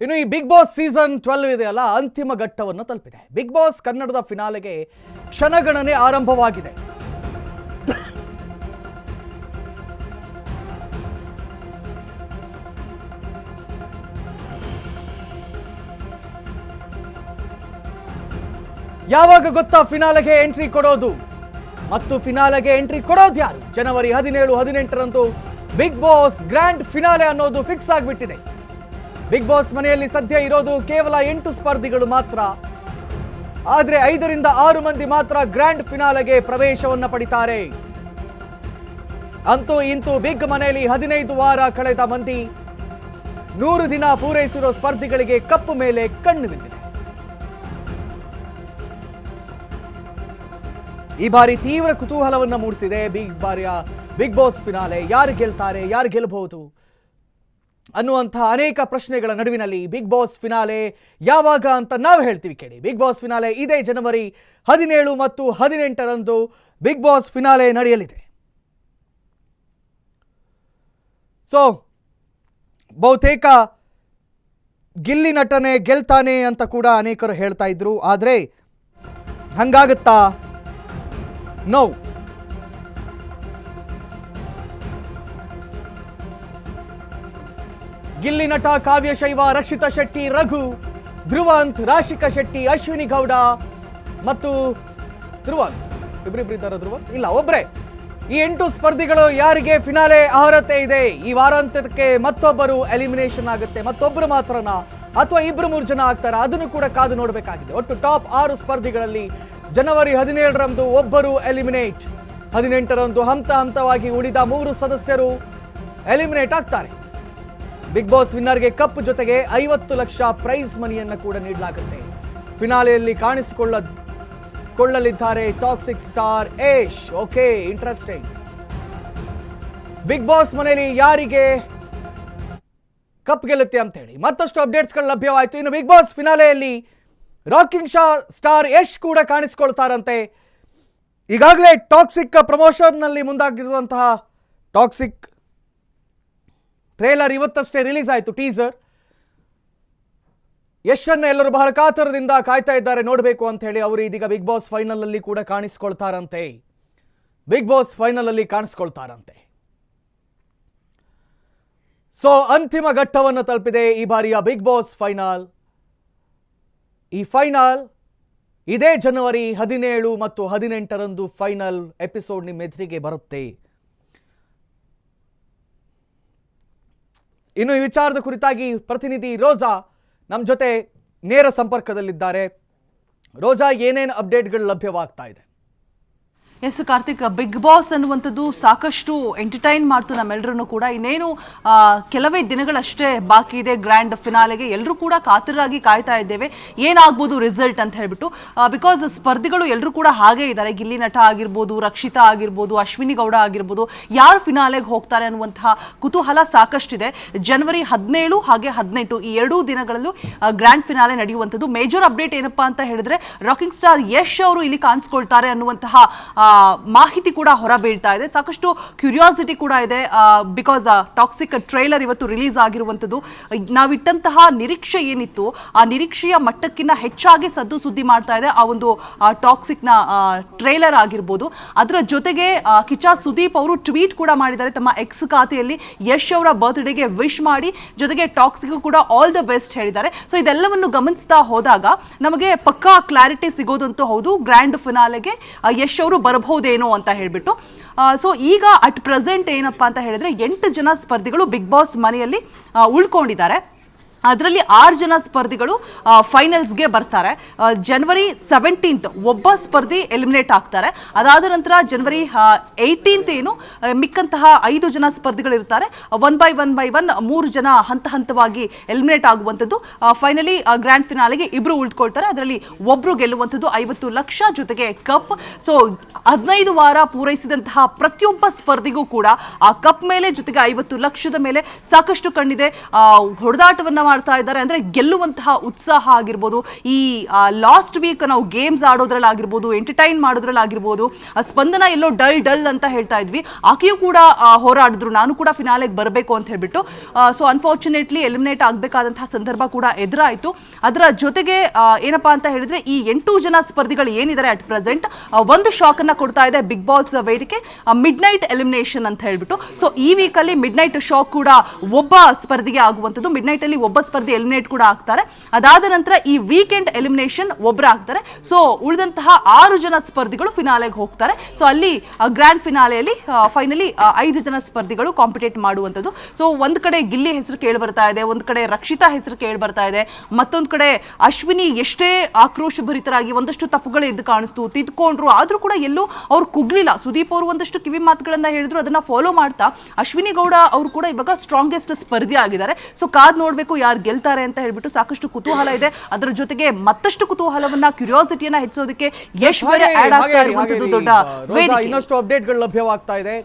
ಇನ್ನು ಈ big boss season 12 ಇದೆಯಲ್ಲ, ಅಂತಿಮ ಘಟ್ಟವನ್ನು ತಲುಪಿದೆ. ಬಿಗ್ ಬಾಸ್ ಕನ್ನಡದ ಫಿನಾಲೆಗೆ ಕ್ಷಣಗಣನೆ ಆರಂಭವಾಗಿದೆ. ಯಾವಾಗ ಗೊತ್ತಾ ಫಿನಾಲೆಗೆ ಎಂಟ್ರಿ ಕೊಡೋದು ಮತ್ತು ಫಿನಾಲೆಗೆ ಎಂಟ್ರಿ ಕೊಡೋದು ಯಾರು? ಜನವರಿ 17, 18ರಂದು ಬಿಗ್ ಬಾಸ್ ಗ್ರ್ಯಾಂಡ್ ಫಿನಾಲೆ ಅನ್ನೋದು ಫಿಕ್ಸ್ ಆಗಿಬಿಟ್ಟಿದೆ. ಬಿಗ್ ಬಾಸ್ ಮನೆಯಲ್ಲಿ ಸದ್ಯ ಇರೋದು ಕೇವಲ 8 ಸ್ಪರ್ಧಿಗಳು ಮಾತ್ರ. ಆದರೆ 5 ರಿಂದ 6 ಮಂದಿ ಮಾತ್ರ ಗ್ರ್ಯಾಂಡ್ ಫಿನಾಲೆಗೆ ಪ್ರವೇಶವನ್ನ ಪಡಿತಾರೆ. ಅಂತೂ ಇಂತೂ ಬಿಗ್ ಮನೆಯಲ್ಲಿ 15 ವಾರ ಕಳೆದ ಮಂದಿ, 100 ದಿನ ಪೂರೈಸಿರೋ ಸ್ಪರ್ಧಿಗಳಿಗೆ ಕಪ್ಪು ಮೇಲೆ ಕಣ್ಣು ಬಿದ್ದಿದೆ. ಈ ಬಾರಿ ತೀವ್ರ ಕುತೂಹಲವನ್ನ ಮೂಡಿಸಿದೆ ಬಾರಿಯ ಬಿಗ್ ಬಾಸ್ ಫಿನಾಲೆ. ಯಾರು ಗೆಲ್ತಾರೆ, ಯಾರು ಗೆಲ್ಲಬಹುದು ಅನ್ನುವಂತಹ ಅನೇಕ ಪ್ರಶ್ನೆಗಳ ನಡುವಿನಲ್ಲಿ ಬಿಗ್ ಬಾಸ್ ಫಿನಾಲೆ ಯಾವಾಗ ಅಂತ ನಾವು ಹೇಳ್ತೀವಿ ಕೇಳಿ. ಬಿಗ್ ಬಾಸ್ ಫಿನಾಲೆ ಇದೇ ಜನವರಿ 17 ಮತ್ತು 18ರಂದು ಬಿಗ್ ಬಾಸ್ ಫಿನಾಲೆ ನಡೆಯಲಿದೆ. ಸೊ ಬಹುತೇಕ ಗಿಲ್ಲಿ ನಟನೆ ಗೆಲ್ತಾನೆ ಅಂತ ಕೂಡ ಅನೇಕರು ಹೇಳ್ತಾ ಇದ್ರು. ಆದರೆ ಹಂಗಾಗುತ್ತಾ? ನೋ. ಗಿಲ್ಲಿ ನಟ, ಕಾವ್ಯ ಶೈವ, ರಕ್ಷಿತಾ ಶೆಟ್ಟಿ, ರಘು, ಧ್ರುವಂತ್, ರಾಶಿಕಾ ಶೆಟ್ಟಿ, ಅಶ್ವಿನಿ ಗೌಡ ಮತ್ತು ಧ್ರುವಂತ್ ಇಬ್ಬರಿಬ್ಬರಿದ್ದಾರೆ. ಧ್ರುವಂತ್ ಇಲ್ಲ, ಒಬ್ರೆ. ಈ 8 ಸ್ಪರ್ಧಿಗಳು ಯಾರಿಗೆ ಫಿನಾಲೆ ಅರ್ಹತೆ ಇದೆ? ಈ ವಾರಾಂತ್ಯಕ್ಕೆ ಮತ್ತೊಬ್ಬರು ಎಲಿಮಿನೇಷನ್ ಆಗುತ್ತೆ, ಮತ್ತೊಬ್ಬರು ಮಾತ್ರನಾ ಅಥವಾ 2-3 ಜನ ಆಗ್ತಾರ? ಅದನ್ನು ಕೂಡ ಕಾದು ನೋಡಬೇಕಾಗಿದೆ. ಒಟ್ಟು ಟಾಪ್ 6 ಸ್ಪರ್ಧಿಗಳಲ್ಲಿ ಜನವರಿ 17ರಂದು ಒಬ್ಬರು ಎಲಿಮಿನೇಟ್, 18ರಂದು ಹಂತವಾಗಿ ಉಳಿದ 3 ಸದಸ್ಯರು ಎಲಿಮಿನೇಟ್ ಆಗ್ತಾರೆ. ಬಿಗ್ ಬಾಸ್ ವಿನ್ನರ್ಗೆ ಕಪ್ ಜೊತೆಗೆ 50 ಲಕ್ಷ ಪ್ರೈಸ್ ಮನಿಯನ್ನು ಕೂಡ ನೀಡಲಾಗುತ್ತೆ. ಫಿನಾಲೆಯಲ್ಲಿ ಕಾಣಿಸಿಕೊಳ್ಳಲಿದ್ದಾರೆ Toxic star Yash. Okay, interesting. Bigg Boss ಮನೆಯಲ್ಲಿ ಯಾರಿಗೆ ಕಪ್ ಗೆಲ್ಲುತ್ತೆ ಅಂತ ಹೇಳಿ ಮತ್ತಷ್ಟು ಅಪ್ಡೇಟ್ಸ್ಗಳು ಲಭ್ಯವಾಯಿತು. ಇನ್ನು ಬಿಗ್ ಬಾಸ್ ಫಿನಾಲೆಯಲ್ಲಿ ರಾಕಿಂಗ್ ಸ್ಟಾರ್ ಯಶ್ ಕೂಡ ಕಾಣಿಸಿಕೊಳ್ತಾರಂತೆ. ಈಗಾಗಲೇ ಟಾಕ್ಸಿಕ್ ಪ್ರಮೋಷನ್ನಲ್ಲಿ ಮುಂದಾಗಿರುವಂತಹ ಟಾಕ್ಸಿಕ್ ಟ್ರೇಲರ್ ಇವತ್ತಷ್ಟೇ ರಿಲೀಸ್ ಆಯಿತು, ಟೀಸರ್. ಯಶನ್ನು ಎಲ್ಲರೂ ಬಹಳ ಕಾತರದಿಂದ ಕಾಯ್ತಾ ಇದ್ದಾರೆ, ನೋಡಬೇಕು ಅಂತ ಹೇಳಿ. ಅವರು ಇದೀಗ ಬಿಗ್ ಬಾಸ್ ಫೈನಲ್ ಅಲ್ಲಿ ಕೂಡ ಕಾಣಿಸಿಕೊಳ್ತಾರಂತೆ. ಸೊ ಅಂತಿಮ ಘಟ್ಟವನ್ನು ತಲುಪಿದೆ ಈ ಬಾರಿಯ ಬಿಗ್ ಬಾಸ್ ಫೈನಲ್. ಈ ಫೈನಲ್ ಇದೇ ಜನವರಿ 17 ಮತ್ತು 18ರಂದು ಫೈನಲ್ ಎಪಿಸೋಡ್ ನಿಮ್ಮ ಎದುರಿಗೆ ಬರುತ್ತೆ. ಇನ್ನು ಈ ವಿಚಾರದ ಕುರಿತಾಗಿ ಪ್ರತಿನಿಧಿ ರೋಜಾ ನಮ್ಮ ಜೊತೆ ನೇರ ಸಂಪರ್ಕದಲ್ಲಿದ್ದಾರೆ. ರೋಜಾ, ಏನೇನು ಅಪ್ಡೇಟ್ಗಳು ಲಭ್ಯವಾಗ್ತಾ ಇದೆ? ಎಸ್ ಕಾರ್ತಿಕ್, ಬಿಗ್ ಬಾಸ್ ಅನ್ನುವಂಥದ್ದು ಸಾಕಷ್ಟು ಎಂಟರ್ಟೈನ್ ಮಾಡ್ತು ನಮ್ಮೆಲ್ಲರೂ ಕೂಡ. ಇನ್ನೇನು ಕೆಲವೇ ದಿನಗಳಷ್ಟೇ ಬಾಕಿ ಇದೆ ಗ್ರ್ಯಾಂಡ್ ಫಿನಾಲೆಗೆ. ಎಲ್ಲರೂ ಕೂಡ ಕಾತರಾಗಿ ಕಾಯ್ತಾ ಇದ್ದೇವೆ ಏನಾಗ್ಬೋದು ರಿಸಲ್ಟ್ ಅಂತ ಹೇಳ್ಬಿಟ್ಟು. ಬಿಕಾಸ್ ಸ್ಪರ್ಧಿಗಳು ಎಲ್ಲರೂ ಕೂಡ ಹಾಗೇ ಇದ್ದಾರೆ. ಗಿಲ್ಲಿ ನಟ ಆಗಿರ್ಬೋದು, ರಕ್ಷಿತಾ ಆಗಿರ್ಬೋದು, ಅಶ್ವಿನಿ ಗೌಡ ಆಗಿರ್ಬೋದು, ಯಾರು ಫಿನಾಲೆಗೆ ಹೋಗ್ತಾರೆ ಅನ್ನುವಂತಹ ಕುತೂಹಲ ಸಾಕಷ್ಟಿದೆ. ಜನವರಿ 17 ಹಾಗೆ 18 ಈ 2 ದಿನಗಳಲ್ಲೂ ಗ್ರ್ಯಾಂಡ್ ಫಿನಾಲೆ ನಡೆಯುವಂಥದ್ದು. ಮೇಜರ್ ಅಪ್ಡೇಟ್ ಏನಪ್ಪಾ ಅಂತ ಹೇಳಿದ್ರೆ, ರಾಕಿಂಗ್ ಸ್ಟಾರ್ ಯಶ್ ಅವರು ಇಲ್ಲಿ ಕಾಣಿಸ್ಕೊಳ್ತಾರೆ ಅನ್ನುವಂತಹ ಮಾಹಿತಿ ಕೂಡ ಹೊರ ಬೀಳ್ತಾ ಇದೆ. ಸಾಕಷ್ಟು ಕ್ಯೂರಿಯಾಸಿಟಿ ಕೂಡ ಇದೆ. ಬಿಕಾಸ್ ಟಾಕ್ಸಿಕ್ ಟ್ರೈಲರ್ ಇವತ್ತು ರಿಲೀಸ್ ಆಗಿರುವಂಥದ್ದು. ನಾವಿಟ್ಟಂತಹ ನಿರೀಕ್ಷೆ ಏನಿತ್ತು, ಆ ನಿರೀಕ್ಷೆಯ ಮಟ್ಟಕ್ಕಿಂತ ಹೆಚ್ಚಾಗಿ ಸದ್ದು ಸುದ್ದಿ ಮಾಡ್ತಾ ಇದೆ ಆ ಒಂದು ಟಾಕ್ಸಿಕ್ನ ಟ್ರೈಲರ್ ಆಗಿರ್ಬೋದು. ಅದರ ಜೊತೆಗೆ ಕಿಚ್ಚ ಸುದೀಪ್ ಅವರು ಟ್ವೀಟ್ ಕೂಡ ಮಾಡಿದ್ದಾರೆ ತಮ್ಮ ಎಕ್ಸ್ ಖಾತೆಯಲ್ಲಿ. ಯಶ್ ಅವರ ಬರ್ತ್ಡೇಗೆ ವಿಶ್ ಮಾಡಿ, ಜೊತೆಗೆ ಟಾಕ್ಸಿಕ್ ಕೂಡ ಆಲ್ ದ ಬೆಸ್ಟ್ ಹೇಳಿದ್ದಾರೆ. ಸೊ ಇದೆಲ್ಲವನ್ನು ಗಮನಿಸ್ತಾ ಹೋದಾಗ ನಮಗೆ ಪಕ್ಕಾ ಕ್ಲಾರಿಟಿ ಸಿಗೋದಂತೂ ಹೌದು, ಗ್ರ್ಯಾಂಡ್ ಫಿನಾಲೆಗೆ ಯಶ್ ಅವರು ಬರಬಹುದೇನೋ ಅಂತ ಹೇಳ್ಬಿಟ್ಟು. ಸೊ ಈಗ ಅಟ್ ಪ್ರೆಸೆಂಟ್ ಏನಪ್ಪಾ ಅಂತ ಹೇಳಿದ್ರೆ 8 ಜನ ಸ್ಪರ್ಧಿಗಳು ಬಿಗ್ ಬಾಸ್ ಮನೆಯಲ್ಲಿ ಉಳ್ಕೊಂಡಿದ್ದಾರೆ. ಅದರಲ್ಲಿ 6 ಜನ ಸ್ಪರ್ಧಿಗಳು ಫೈನಲ್ಸ್ಗೆ ಬರ್ತಾರೆ. ಜನವರಿ 17 ಒಬ್ಬ ಸ್ಪರ್ಧಿ ಎಲಿಮಿನೇಟ್ ಆಗ್ತಾರೆ. ಅದಾದ ನಂತರ ಜನವರಿ 18 ಏನು ಮಿಕ್ಕಂತಹ 5 ಜನ ಸ್ಪರ್ಧಿಗಳು ಇರ್ತಾರೆ. 1 by 1 3 ಜನ ಹಂತವಾಗಿ ಎಲಿಮಿನೇಟ್ ಆಗುವಂಥದ್ದು. ಫೈನಲಿ ಗ್ರ್ಯಾಂಡ್ ಫಿನಾಲೆಗೆ 2 ಉಳಿದುಕೊಳ್ತಾರೆ. ಅದರಲ್ಲಿ ಒಬ್ಬರು ಗೆಲ್ಲುವಂಥದ್ದು 50 ಲಕ್ಷ ಜೊತೆಗೆ ಕಪ್. ಸೊ 15 ವಾರ ಪೂರೈಸಿದಂತಹ ಪ್ರತಿಯೊಬ್ಬ ಸ್ಪರ್ಧಿಗೂ ಕೂಡ ಆ ಕಪ್ ಮೇಲೆ ಜೊತೆಗೆ 50 ಲಕ್ಷದ ಮೇಲೆ ಸಾಕಷ್ಟು ಕಣ್ಣಿದೆ. ಹೊಡೆದಾಟವನ್ನ ಮಾಡ್ತಾ ಇದ್ದಾರೆ. ಅಂದ್ರೆ ಗೆಲ್ಲುವಂತಹ ಉತ್ಸಾಹ ಆಗಿರ್ಬೋದು, ಈ ಲಾಸ್ಟ್ ವೀಕ್ ನಾವು ಗೇಮ್ಸ್ ಆಡೋದ್ರಲ್ಲಿ ಆಗಿರ್ಬೋದು, ಎಂಟರ್ಟೈನ್ ಮಾಡೋದ್ರಲ್ಲಿ ಆಗಿರ್ಬೋದು, ಸ್ಪಂದನ ಎಲ್ಲೋ ಡಲ್ ಅಂತ ಹೇಳ್ತಾ ಇದ್ವಿ, ಆಕೆಯೂ ಕೂಡ ಹೋರಾಡಿದ್ರು, ನಾನು ಕೂಡ ಫಿನಾಲೆಗೆ ಬರಬೇಕು ಅಂತ ಹೇಳ್ಬಿಟ್ಟು. ಸೊ ಅನ್ಫಾರ್ಚುನೇಟ್ಲಿ ಎಲಿಮಿನೇಟ್ ಆಗಬೇಕಾದಂತಹ ಸಂದರ್ಭ ಕೂಡ ಎದುರಾಯಿತು. ಅದರ ಜೊತೆಗೆ ಏನಪ್ಪಾ ಅಂತ ಹೇಳಿದ್ರೆ, ಈ 8 ಜನ ಸ್ಪರ್ಧಿಗಳು ಏನಿದ್ದಾರೆ ಅಟ್ ಪ್ರೆಸೆಂಟ್, ಒಂದು ಶಾಕ್ ಅನ್ನ ಕೊಡ್ತಾ ಇದೆ ಬಿಗ್ ಬಾಸ್ ವೇದಿಕೆ, ಮಿಡ್ ನೈಟ್ ಎಲಿಮಿನೇಷನ್ ಅಂತ ಹೇಳ್ಬಿಟ್ಟು. ಸೊ ಈ ವೀಕಲ್ಲಿ ಮಿಡ್ ನೈಟ್ ಶಾಕ್ ಕೂಡ ಒಬ್ಬ ಸ್ಪರ್ಧಿಗೆ ಆಗುವಂಥದ್ದು. ಮಿಡ್ ನೈಟ್ ಅಲ್ಲಿ ಒಬ್ಬ ಸ್ಪರ್ಧಿ ಎಲಿಮಿನೇಟ್ ಕೂಡ ಆಗ್ತಾರೆ. ಅದಾದ ನಂತರ ಈ ವೀಕೆಂಡ್ ಎಲಿಮಿನೇಷನ್ ಒಬ್ಬರು ಆಗ್ತಾರೆ. ಸೊ ಉಳಿದಂತಹ 6 ಜನ ಸ್ಪರ್ಧಿಗಳು ಫಿನಾಲೆಗೆ ಹೋಗ್ತಾರೆ. ಸೊ ಅಲ್ಲಿ ಗ್ರ್ಯಾಂಡ್ ಫಿನಾಲೆಯಲ್ಲಿ ಫೈನಲಿ 5 ಜನ ಸ್ಪರ್ಧಿಗಳು ಕಾಂಪಿಟೇಟ್ ಮಾಡುವಂಥದ್ದು. ಸೊ ಒಂದ್ ಕಡೆ ಗಿಲ್ಲಿ ಹೆಸರು ಕೇಳಿ ಬರ್ತಾ ಇದೆ, ಒಂದ್ ಕಡೆ ರಕ್ಷಿತಾ ಹೆಸರು ಕೇಳಿ ಬರ್ತಾ ಇದೆ, ಮತ್ತೊಂದ್ ಕಡೆ ಅಶ್ವಿನಿ ಎಷ್ಟೇ ಆಕ್ರೋಶ ಭರಿತರಾಗಿ ಒಂದಷ್ಟು ತಪ್ಪುಗಳು ಎದ್ದು ಕಾಣಿಸ್ತು, ತಿದ್ಕೊಂಡ್ರು, ಆದ್ರೂ ಕೂಡ ಎಲ್ಲೂ ಅವ್ರು ಕುಗ್ಲಿಲ್ಲ. ಸುದೀಪ್ ಅವರು ಒಂದಷ್ಟು ಕಿವಿ ಮಾತುಗಳನ್ನ ಹೇಳಿದ್ರು, ಅದನ್ನ ಫಾಲೋ ಮಾಡ್ತಾ ಅಶ್ವಿನಿ ಗೌಡ ಅವರು ಕೂಡ ಇವಾಗ ಸ್ಟ್ರಾಂಗೆಸ್ಟ್ ಸ್ಪರ್ಧಿ ಆಗಿದ್ದಾರೆ. ಸೊ ಕಾದ್ ನೋಡ್ಬೇಕು ಯಾರು ಗೆಲ್ತಾರೆ ಅಂತ ಹೇಳ್ಬಿಟ್ಟು ಸಾಕಷ್ಟು ಕುತೂಹಲ ಇದೆ. ಅದರ ಜೊತೆಗೆ ಮತ್ತಷ್ಟು ಕುತೂಹಲವನ್ನ, ಕ್ಯೂರಿಯಾಸಿಟಿಯನ್ನ ಹೆಚ್ಚೋದಕ್ಕೆ ಯಶ್ ಬೇರೆ ಆಡ್ ಆಗ್ತಾ ಇರುವಂತದ್ದು ದೊಡ್ಡ ವೇದಿಕೆ. ಇನ್ನಷ್ಟು ಅಪ್ಡೇಟ್ಗಳು ಲಭ್ಯವಾಗ್ತಾ ಇದೆ.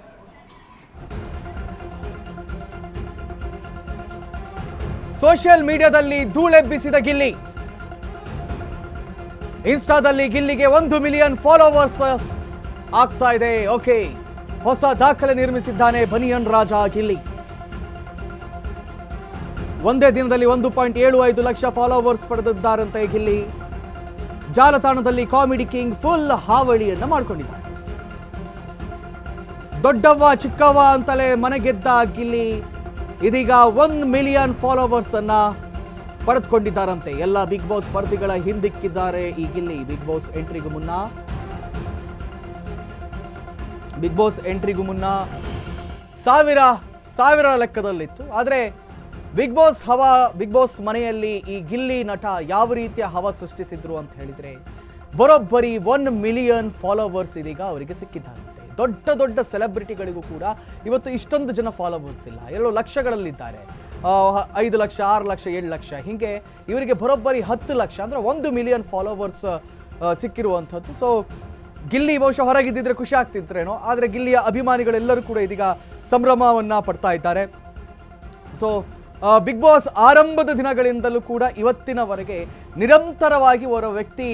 ಸೋಷಿಯಲ್ ಮೀಡಿಯಾದಲ್ಲಿ ಧೂಳೆಬ್ಬಿಸಿದ ಗಿಲ್ಲಿ. ಇನ್ಸ್ಟಾದಲ್ಲಿ ಗಿಲ್ಲಿಗೆ 1 ಮಿಲಿಯನ್ ಫಾಲೋವರ್ಸ್ ಆಗ್ತಾ ಇದೆ. ಓಕೆ, ಹೊಸ ದಾಖಲೆ ನಿರ್ಮಿಸಿದ್ದಾನೆ ಬನಿಯನ್ ರಾಜ ಗಿಲ್ಲಿ. ಒಂದೇ ದಿನದಲ್ಲಿ 1.75 ಲಕ್ಷ ಫಾಲೋವರ್ಸ್ ಪಡೆದಿದ್ದಾರಂತೆ ಗಿಲ್ಲಿ. ಜಾಲತಾಣದಲ್ಲಿ ಕಾಮಿಡಿ ಕಿಂಗ್ ಫುಲ್ ಹಾವಳಿಯನ್ನ ಮಾಡಿಕೊಂಡಿದ್ದಾರೆ. ದೊಡ್ಡವ್ವ ಚಿಕ್ಕವ್ವ ಅಂತಲೇ ಮನೆಗೆದ್ದ ಗಿಲ್ಲಿ ಇದೀಗ 1 ಮಿಲಿಯನ್ ಫಾಲೋವರ್ಸ್ ಅನ್ನ ಪಡೆದುಕೊಂಡಿದ್ದಾರಂತೆ. ಎಲ್ಲ ಬಿಗ್ ಬಾಸ್ ಸ್ಪರ್ಧಿಗಳ ಹಿಂದಿಕ್ಕಿದ್ದಾರೆ ಈ ಗಿಲ್ಲಿ. ಬಿಗ್ ಬಾಸ್ ಎಂಟ್ರಿಗೂ ಮುನ್ನ ಸಾವಿರ ಲೆಕ್ಕದಲ್ಲಿತ್ತು. ಆದರೆ ಬಿಗ್ ಬಾಸ್ ಮನೆಯಲ್ಲಿ ಈ ಗಿಲ್ಲಿ ನಟ ಯಾವ ರೀತಿಯ ಹವಾ ಸೃಷ್ಟಿಸಿದ್ರು ಅಂತ ಹೇಳಿದ್ರೆ, ಬರೋಬ್ಬರಿ 1 ಮಿಲಿಯನ್ ಫಾಲೋವರ್ಸ್ ಇದೀಗ ಅವರಿಗೆ ಸಿಕ್ಕಿದ್ದಾರಂತೆ. ದೊಡ್ಡ ಸೆಲೆಬ್ರಿಟಿಗಳಿಗೂ ಕೂಡ ಇವತ್ತು ಇಷ್ಟೊಂದು ಜನ ಫಾಲೋವರ್ಸ್ ಇಲ್ಲ, ಎಲ್ಲೋ ಲಕ್ಷಗಳಲ್ಲಿದ್ದಾರೆ. 5 ಲಕ್ಷ, 6 ಲಕ್ಷ, 7 ಲಕ್ಷ, ಹೀಗೆ ಇವರಿಗೆ ಬರೋಬ್ಬರಿ 10 ಲಕ್ಷ ಅಂದರೆ 1 ಮಿಲಿಯನ್ ಫಾಲೋವರ್ಸ್ ಸಿಕ್ಕಿರುವಂಥದ್ದು. ಸೊ ಗಿಲ್ಲಿ ಬಹುಶಃ ಹೊರಗಿದ್ದಿದ್ರೆ ಖುಷಿ ಆಗ್ತಿದ್ರೇನೋ, ಆದರೆ ಗಿಲ್ಲಿಯ ಅಭಿಮಾನಿಗಳೆಲ್ಲರೂ ಕೂಡ ಇದೀಗ ಸಂಭ್ರಮವನ್ನು ಪಡ್ತಾ ಇದ್ದಾರೆ. ಸೊ ಬಿಗ್ ಬಾಸ್ ಆರಂಭದ ದಿನಗಳಿಂದಲೂ ಕೂಡ ಇವತ್ತಿನವರೆಗೆ ನಿರಂತರವಾಗಿ ಅವರ ವ್ಯಕ್ತಿ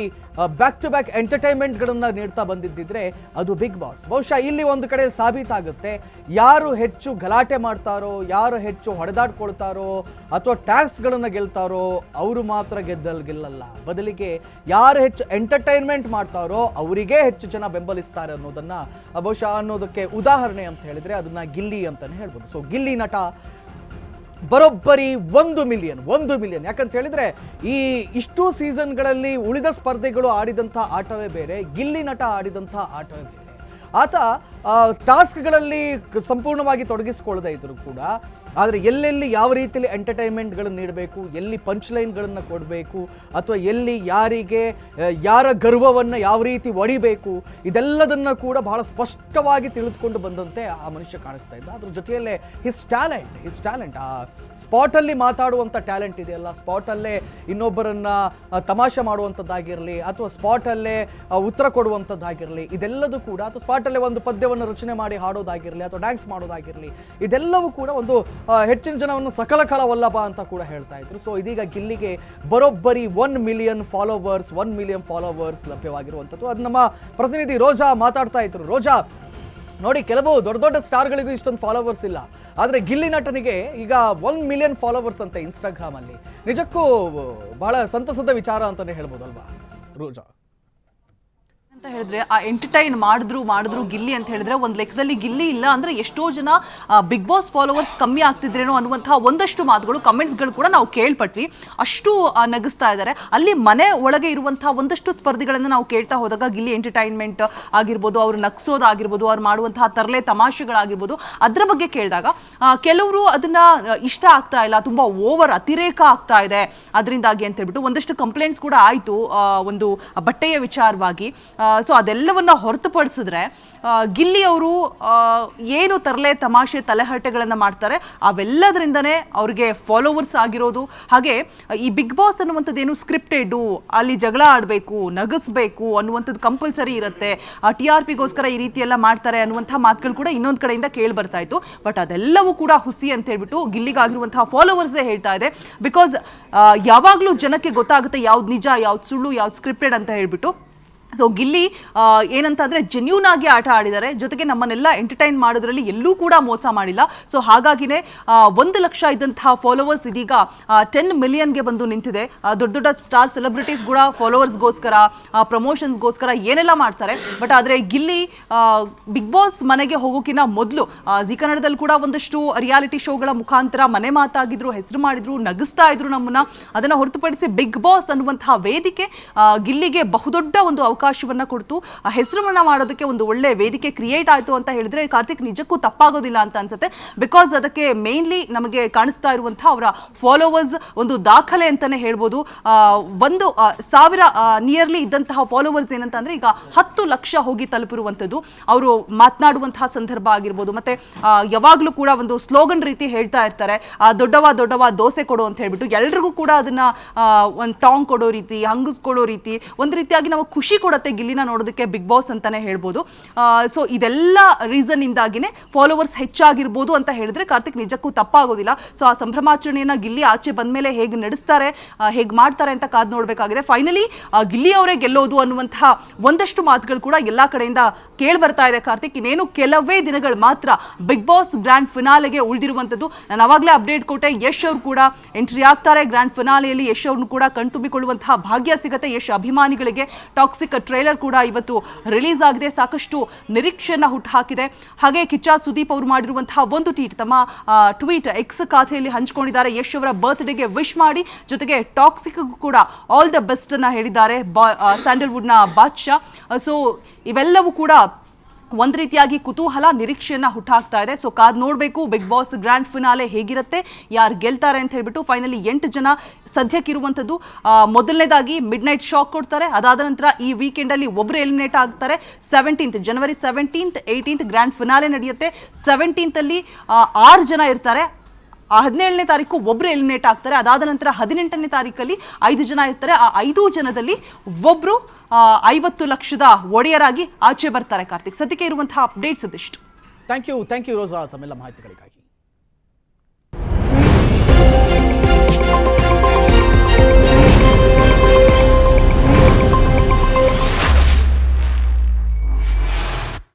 ಬ್ಯಾಕ್ ಟು ಬ್ಯಾಕ್ ಎಂಟರ್ಟೈನ್ಮೆಂಟ್ಗಳನ್ನು ನೀಡ್ತಾ ಬಂದಿದ್ದಿದ್ರೆ ಅದು ಬಿಗ್ ಬಾಸ್. ಬಹುಶಃ ಇಲ್ಲಿ ಒಂದು ಕಡೆ ಸಾಬೀತಾಗುತ್ತೆ, ಯಾರು ಹೆಚ್ಚು ಗಲಾಟೆ ಮಾಡ್ತಾರೋ, ಯಾರು ಹೆಚ್ಚು ಹೊಡೆದಾಡ್ಕೊಳ್ತಾರೋ ಅಥವಾ ಟ್ಯಾಕ್ಸ್ಗಳನ್ನು ಗೆಲ್ತಾರೋ ಅವರು ಮಾತ್ರ ಗೆಲ್ಲಲ್ಲ. ಬದಲಿಗೆ ಯಾರು ಹೆಚ್ಚು ಎಂಟರ್ಟೈನ್ಮೆಂಟ್ ಮಾಡ್ತಾರೋ ಅವರಿಗೆ ಹೆಚ್ಚು ಜನ ಬೆಂಬಲಿಸ್ತಾರೆ ಅನ್ನೋದನ್ನು ಬಹುಶಃ ಅನ್ನೋದಕ್ಕೆ ಉದಾಹರಣೆ ಅಂತ ಹೇಳಿದ್ರೆ ಅದನ್ನ ಗಿಲ್ಲಿ ಅಂತಾನೆ ಹೇಳ್ಬೋದು. ಸೊ ಗಿಲ್ಲಿ ನಟ ಬರೋಬ್ಬರಿ 1 ಮಿಲಿಯನ್. ಯಾಕಂತ ಹೇಳಿದ್ರೆ ಇಷ್ಟು ಸೀಸನ್ಗಳಲ್ಲಿ ಉಳಿದ ಸ್ಪರ್ಧೆಗಳು ಆಡಿದಂಥ ಆಟವೇ ಬೇರೆ, ಗಿಲ್ಲಿ ನಟ ಆಡಿದಂಥ ಆಟವೇ ಬೇರೆ. ಆತ ಟಾಸ್ಕ್ಗಳಲ್ಲಿ ಸಂಪೂರ್ಣವಾಗಿ ತೊಡಗಿಸಿಕೊಳ್ಳದೆ ಇದ್ರು ಕೂಡ, ಆದರೆ ಎಲ್ಲೆಲ್ಲಿ ಯಾವ ರೀತಿಯಲ್ಲಿ ಎಂಟರ್ಟೈನ್ಮೆಂಟ್ಗಳನ್ನು ನೀಡಬೇಕು, ಎಲ್ಲಿ ಪಂಚ್ ಲೈನ್ಗಳನ್ನು ಕೊಡಬೇಕು, ಅಥವಾ ಎಲ್ಲಿ ಯಾರ ಗರ್ವವನ್ನು ಯಾವ ರೀತಿ ಒಡಿಬೇಕು, ಇದೆಲ್ಲದನ್ನು ಕೂಡ ಬಹಳ ಸ್ಪಷ್ಟವಾಗಿ ತಿಳಿದುಕೊಂಡು ಬಂದಂತೆ ಆ ಮನುಷ್ಯ ಕಾಣಿಸ್ತಾ ಇದ್ದ. ಅದ್ರ ಜೊತೆಯಲ್ಲೇ ಹಿಸ್ ಟ್ಯಾಲೆಂಟ್ ಆ ಸ್ಪಾಟಲ್ಲಿ ಮಾತಾಡುವಂಥ ಟ್ಯಾಲೆಂಟ್ ಇದೆಯಲ್ಲ, ಸ್ಪಾಟಲ್ಲೇ ಇನ್ನೊಬ್ಬರನ್ನ ತಮಾಷೆ ಮಾಡುವಂಥದ್ದಾಗಿರಲಿ ಅಥವಾ ಸ್ಪಾಟಲ್ಲೇ ಉತ್ತರ ಕೊಡುವಂಥದ್ದಾಗಿರಲಿ, ಇದೆಲ್ಲದೂ ಕೂಡ, ಅಥವಾ ಸ್ಪಾಟಲ್ಲೇ ಒಂದು ಪದ್ಯವನ್ನು ರಚನೆ ಮಾಡಿ ಹಾಡೋದಾಗಿರಲಿ ಅಥವಾ ಡ್ಯಾನ್ಸ್ ಮಾಡೋದಾಗಿರಲಿ, ಇದೆಲ್ಲವೂ ಕೂಡ ಒಂದು ಹೆಚ್ಚಿನ ಜನವನ್ನು ಸಕಲ ಕಲಾವಲ್ಲಭ ಅಂತ ಕೂಡ ಹೇಳ್ತಾ ಇದ್ರು. ಸೊ ಇದೀಗ ಗಿಲ್ಲಿಗೆ ಬರೋಬ್ಬರಿ 1 ಮಿಲಿಯನ್ ಫಾಲೋವರ್ಸ್ ಲಭ್ಯವಾಗಿರುವಂಥದ್ದು. ಅದು ನಮ್ಮ ಪ್ರತಿನಿಧಿ ರೋಜಾ ಮಾತಾಡ್ತಾ ಇದ್ರು. ರೋಜಾ, ನೋಡಿ, ಕೆಲವು ದೊಡ್ಡ ಸ್ಟಾರ್ಗಳಿಗೂ ಇಷ್ಟೊಂದು ಫಾಲೋವರ್ಸ್ ಇಲ್ಲ, ಆದರೆ ಗಿಲ್ಲಿ ನಟನಿಗೆ ಈಗ 1 ಮಿಲಿಯನ್ ಫಾಲೋವರ್ಸ್ ಅಂತ ಇನ್ಸ್ಟಾಗ್ರಾಮ್ ಅಲ್ಲಿ. ನಿಜಕ್ಕೂ ಬಹಳ ಸಂತಸದ ವಿಚಾರ ಅಂತಾನೆ ಹೇಳ್ಬೋದಲ್ವಾ ರೋಜಾ? ಅಂತ ಹೇಳಿದ್ರೆ ಆ ಎಂಟರ್ಟೈನ್ ಮಾಡಿದ್ರು ಗಿಲ್ಲಿ ಅಂತ ಹೇಳಿದ್ರೆ ಒಂದು ಲೆಕ್ಕದಲ್ಲಿ ಗಿಲ್ಲಿ ಇಲ್ಲ ಅಂದ್ರೆ ಎಷ್ಟೋ ಜನ ಬಿಗ್ ಬಾಸ್ ಫಾಲೋವರ್ಸ್ ಕಮ್ಮಿ ಆಗ್ತಿದ್ರೇನೋ ಅನ್ನುವಂತಹ ಒಂದಷ್ಟು ಮಾತುಗಳು, ಕಮೆಂಟ್ಸ್ಗಳು ಕೂಡ ನಾವು ಕೇಳ್ಪಟ್ವಿ. ಅಷ್ಟು ನಗಿಸ್ತಾ ಇದ್ದಾರೆ. ಅಲ್ಲಿ ಮನೆ ಒಳಗೆ ಇರುವಂತಹ ಒಂದಷ್ಟು ಸ್ಪರ್ಧಿಗಳನ್ನು ನಾವು ಕೇಳ್ತಾ ಹೋದಾಗ ಗಿಲ್ಲಿ ಎಂಟರ್ಟೈನ್ಮೆಂಟ್ ಆಗಿರ್ಬೋದು, ಅವ್ರು ನಗ್ಸೋದಾಗಿರ್ಬೋದು, ಅವ್ರು ಮಾಡುವಂತಹ ತರಲೆ ತಮಾಷೆಗಳಾಗಿರ್ಬೋದು, ಅದ್ರ ಬಗ್ಗೆ ಕೇಳಿದಾಗ ಕೆಲವರು ಅದನ್ನ ಇಷ್ಟ ಆಗ್ತಾ ಇಲ್ಲ, ತುಂಬಾ ಓವರ್ ಅತಿರೇಕ ಆಗ್ತಾ ಇದೆ ಅದರಿಂದಾಗಿ ಅಂತ ಹೇಳ್ಬಿಟ್ಟು ಒಂದಷ್ಟು ಕಂಪ್ಲೇಂಟ್ಸ್ ಕೂಡ ಆಯಿತು. ಒಂದು ಬಟ್ಟೆಯ ವಿಚಾರವಾಗಿ ಸೊ ಅದೆಲ್ಲವನ್ನ ಹೊರತುಪಡಿಸಿದ್ರೆ ಗಿಲ್ಲಿ ಅವರು ಏನು ತರಲೆ ತಮಾಷೆ ತಲೆಹರಟೆಗಳನ್ನು ಮಾಡ್ತಾರೆ ಅವೆಲ್ಲದರಿಂದನೇ ಅವ್ರಿಗೆ ಫಾಲೋವರ್ಸ್ ಆಗಿರೋದು. ಹಾಗೆ ಈ ಬಿಗ್ ಬಾಸ್ ಅನ್ನುವಂಥದ್ದೇನು ಸ್ಕ್ರಿಪ್ಟೆಡು, ಅಲ್ಲಿ ಜಗಳ ಆಡಬೇಕು, ನಗಿಸ್ಬೇಕು ಅನ್ನುವಂಥದ್ದು ಕಂಪಲ್ಸರಿ ಇರುತ್ತೆ, TRPಗೋಸ್ಕರ ಈ ರೀತಿ ಎಲ್ಲ ಮಾಡ್ತಾರೆ ಅನ್ನುವಂಥ ಮಾತುಗಳು ಕೂಡ ಇನ್ನೊಂದು ಕಡೆಯಿಂದ ಕೇಳಿ ಬರ್ತಾ ಇತ್ತು. ಬಟ್ ಅದೆಲ್ಲವೂ ಕೂಡ ಹುಸಿ ಅಂತ ಹೇಳ್ಬಿಟ್ಟು ಗಿಲ್ಲಿಗಾಗಿರುವಂತಹ ಫಾಲೋವರ್ಸೇ ಹೇಳ್ತಾ ಇದೆ. ಬಿಕಾಸ್ ಯಾವಾಗಲೂ ಜನಕ್ಕೆ ಗೊತ್ತಾಗುತ್ತೆ ಯಾವ್ದು ನಿಜ, ಯಾವ್ದು ಸುಳ್ಳು, ಯಾವ್ದು ಸ್ಕ್ರಿಪ್ಟೆಡ್ ಅಂತ ಹೇಳ್ಬಿಟ್ಟು. ಸೊ ಗಿಲ್ಲಿ ಏನಂತ ಅಂದರೆ ಜೆನ್ಯೂನ್ ಆಗಿ ಆಟ ಆಡಿದ್ದಾರೆ, ಜೊತೆಗೆ ನಮ್ಮನ್ನೆಲ್ಲ ಎಂಟರ್ಟೈನ್ ಮಾಡೋದ್ರಲ್ಲಿ ಎಲ್ಲೂ ಕೂಡ ಮೋಸ ಮಾಡಿಲ್ಲ. ಸೊ ಹಾಗಾಗಿನೇ 1 ಲಕ್ಷ ಇದ್ದಂತಹ ಫಾಲೋವರ್ಸ್ ಇದೀಗ 10 ಮಿಲಿಯನ್ಗೆ ಬಂದು ನಿಂತಿದೆ. ದೊಡ್ಡ ದೊಡ್ಡ ಸ್ಟಾರ್ ಸೆಲೆಬ್ರಿಟೀಸ್ ಕೂಡ ಫಾಲೋವರ್ಸ್ಗೋಸ್ಕರ ಪ್ರಮೋಷನ್ಸ್ಗೋಸ್ಕರ ಏನೆಲ್ಲ ಮಾಡ್ತಾರೆ. ಬಟ್ ಆದರೆ ಗಿಲ್ಲಿ ಬಿಗ್ ಬಾಸ್ ಮನೆಗೆ ಹೋಗೋಕ್ಕಿಂತ ಮೊದಲು ಜಿ ಕನ್ನಡದಲ್ಲಿ ಕೂಡ ಒಂದಷ್ಟು ರಿಯಾಲಿಟಿ ಶೋಗಳ ಮುಖಾಂತರ ಮನೆ ಮಾತಾಗಿದ್ರು, ಹೆಸರು ಮಾಡಿದ್ರು, ನಗಿಸ್ತಾ ಇದ್ರು ನಮ್ಮನ್ನ. ಅದನ್ನು ಹೊರತುಪಡಿಸಿ ಬಿಗ್ ಬಾಸ್ ಅನ್ನುವಂತಹ ವೇದಿಕೆ ಗಿಲ್ಲಿಗೆ ಬಹುದೊಡ್ಡ ಒಂದು ಅವಕಾಶವನ್ನ ಕೊಡ್ತು, ಹೆಸರನ್ನ ಮಾಡೋದಕ್ಕೆ ಒಂದು ಒಳ್ಳೆ ವೇದಿಕೆ ಕ್ರಿಯೇಟ್ ಆಯಿತು ಅಂತ ಹೇಳಿದ್ರೆ ಕಾರ್ತಿಕ್ ನಿಜಕ್ಕೂ ತಪ್ಪಾಗೋದಿಲ್ಲ ಅಂತ ಅನ್ಸುತ್ತೆ. ಬಿಕಾಸ್ ಅದಕ್ಕೆ ಮೇನ್ಲಿ ನಮಗೆ ಕಾಣಿಸ್ತಾ ಇರುವಂತಹ ಅವರ ಫಾಲೋವರ್ಸ್ ಒಂದು ದಾಖಲೆ ಅಂತಾನೆ ಹೇಳ್ಬೋದು. 1,000 ನಿಯರ್ಲಿ ಇದ್ದಂತಹ ಫಾಲೋವರ್ಸ್ ಏನಂತ ಅಂದ್ರೆ ಈಗ 10 ಲಕ್ಷ ಹೋಗಿ ತಲುಪಿರುವಂಥದ್ದು. ಅವರು ಮಾತನಾಡುವಂತಹ ಸಂದರ್ಭ ಆಗಿರ್ಬೋದು, ಮತ್ತೆ ಯಾವಾಗಲೂ ಕೂಡ ಒಂದು ಸ್ಲೋಗನ್ ರೀತಿ ಹೇಳ್ತಾ ಇರ್ತಾರೆ, ದೊಡ್ಡವ ದೋಸೆ ಕೊಡು ಅಂತ ಹೇಳ್ಬಿಟ್ಟು ಎಲ್ರಿಗೂ ಕೂಡ ಅದನ್ನ ಒಂದು ಟಾಂಗ್ ಕೊಡೋ ರೀತಿ, ಹಂಗಿಸ್ಕೊಳ್ಳೋ ರೀತಿ, ಒಂದು ರೀತಿಯಾಗಿ ನಾವು ಖುಷಿ ಕೊಡುತ್ತೆ ಗಿಲ್ಲಿನ ನೋಡೋದಕ್ಕೆ ಬಿಗ್ ಬಾಸ್ ಅಂತಾನೆ ಹೇಳ್ಬೋದು. ಸೊ ಇದೆಲ್ಲ ರೀಸನ್ ಇಂದಾಗಿನೇ ಫಾಲೋವರ್ಸ್ ಹೆಚ್ಚಾಗಿರ್ಬೋದು ಅಂತ ಹೇಳಿದ್ರೆ ಕಾರ್ತಿಕ್ ನಿಜಕ್ಕೂ ತಪ್ಪಾಗೋದಿಲ್ಲ. ಸೊ ಆ ಸಂಭ್ರಮಾಚರಣೆಯನ್ನ ಗಿಲ್ಲಿ ಆಚೆ ಬಂದ್ಮೇಲೆ ಹೇಗೆ ನಡೆಸ್ತಾರೆ, ಹೇಗೆ ಮಾಡ್ತಾರೆ ಅಂತ ಕಾದು ನೋಡಬೇಕಾಗಿದೆ. ಫೈನಲಿ ಗಿಲ್ಲಿ ಅವರೇ ಗೆಲ್ಲೋದು ಅನ್ನುವಂತಹ ಒಂದಷ್ಟು ಮಾತುಗಳು ಕೂಡ ಎಲ್ಲಾ ಕಡೆಯಿಂದ ಕೇಳಿ ಬರ್ತಾ ಇದೆ ಕಾರ್ತಿಕ್. ಇನ್ನೇನು ಕೆಲವೇ ದಿನಗಳು ಮಾತ್ರ ಬಿಗ್ ಬಾಸ್ ಗ್ರ್ಯಾಂಡ್ ಫಿನಾಲೆಗೆ ಉಳಿದಿರುವಂಥದ್ದು. ನಾನು ಅವಾಗಲೇ ಅಪ್ಡೇಟ್ ಕೊಟ್ಟೆ, ಯಶ್ ಅವರು ಕೂಡ ಎಂಟ್ರಿ ಆಗ್ತಾರೆ ಗ್ರ್ಯಾಂಡ್ ಫಿನಾಲೆಯಲ್ಲಿ. ಯಶ್ ಅವ್ರನ್ನು ಕೂಡ ಕಣ್ತುಂಬಿಕೊಳ್ಳುವಂತಹ ಭಾಗ್ಯ ಸಿಗುತ್ತೆ ಯಶ್ ಅಭಿಮಾನಿಗಳಿಗೆ. ಟಾಕ್ಸಿಕ್ ಟ್ರೈಲರ್ ಕೂಡ ಇವತ್ತು ರಿಲೀಸ್ ಆಗಿದೆ, ಸಾಕಷ್ಟು ನಿರೀಕ್ಷೆಯನ್ನ ಹುಟ್ಟುಹಾಕಿದೆ. ಹಾಗೆ ಕಿಚ್ಚ ಸುದೀಪ್ ಅವರು ಮಾಡಿರುವಂತಹ ಒಂದು ತಮ್ಮ ಟ್ವೀಟ್ ಎಕ್ಸ್ ಖಾತೆಯಲ್ಲಿ ಹಂಚಿಕೊಂಡಿದ್ದಾರೆ. ಯಶ್ ಅವರ ಬರ್ತ್ಡೇಗೆ ವಿಶ್ ಮಾಡಿ, ಜೊತೆಗೆ ಟಾಕ್ಸಿಕ್ ಕೂಡ ಆಲ್ ದ ಬೆಸ್ಟ್ ಅನ್ನ ಹೇಳಿದ್ದಾರೆ, ಸ್ಯಾಂಡಲ್ವುಡ್ನ ಬಾದ್ಶಾ. ಸೊ ಇವೆಲ್ಲವೂ ಕೂಡ ಒಂದು ರೀತಿಯಾಗಿ ಕುತೂಹಲ ನಿರೀಕ್ಷೆಯನ್ನ ಹುಟ್ಟಾಕ್ತಾ ಇದೆ. ಸೊ ಕಾದ್ ನೋಡಬೇಕು ಬಿಗ್ ಬಾಸ್ ಗ್ರ್ಯಾಂಡ್ ಫಿನಾಲೆ ಹೇಗಿರುತ್ತೆ, ಯಾರು ಗೆಲ್ತಾರೆ ಅಂತ ಹೇಳ್ಬಿಟ್ಟು. ಫೈನಲಿ 8 ಜನ ಸದ್ಯಕ್ಕಿರುವಂಥದ್ದು. ಮೊದಲನೇದಾಗಿ ಮಿಡ್ ನೈಟ್ ಶಾಕ್ ಕೊಡ್ತಾರೆ, ಅದಾದ ನಂತರ ಈ ವೀಕೆಂಡಲ್ಲಿ ಒಬ್ಬರು ಎಲಿಮಿನೇಟ್ ಆಗ್ತಾರೆ. ಜನವರಿ 17th 18th ಗ್ರ್ಯಾಂಡ್ ಫಿನಾಲೆ ನಡೆಯುತ್ತೆ. 17th ಅಲ್ಲಿ 6 ಜನ ಇರ್ತಾರೆ. 17ನೇ ತಾರೀಕು ಒಬ್ಬರು ಎಲಿಮಿನೇಟ್ ಆಗ್ತಾರೆ. ಅದಾದ ನಂತರ 18ನೇ ತಾರೀಕಲ್ಲಿ 5 ಜನ ಇರ್ತಾರೆ. ಆ 5 ಜನದಲ್ಲಿ ಒಬ್ಬರು 50 ಲಕ್ಷದ ಒಡೆಯರಾಗಿ ಆಚೆ ಬರ್ತಾರೆ. ಕಾರ್ತಿಕ್, ಸದ್ಯಕ್ಕೆ ಇರುವಂತಹ ಅಪ್ಡೇಟ್ಸ್ ಇದಿಷ್ಟು. ಥ್ಯಾಂಕ್ ಯು ರೋಸಾ ತಮ್ಮೆಲ್ಲ ಮಾಹಿತಿಗಳಿಗಾಗಿ.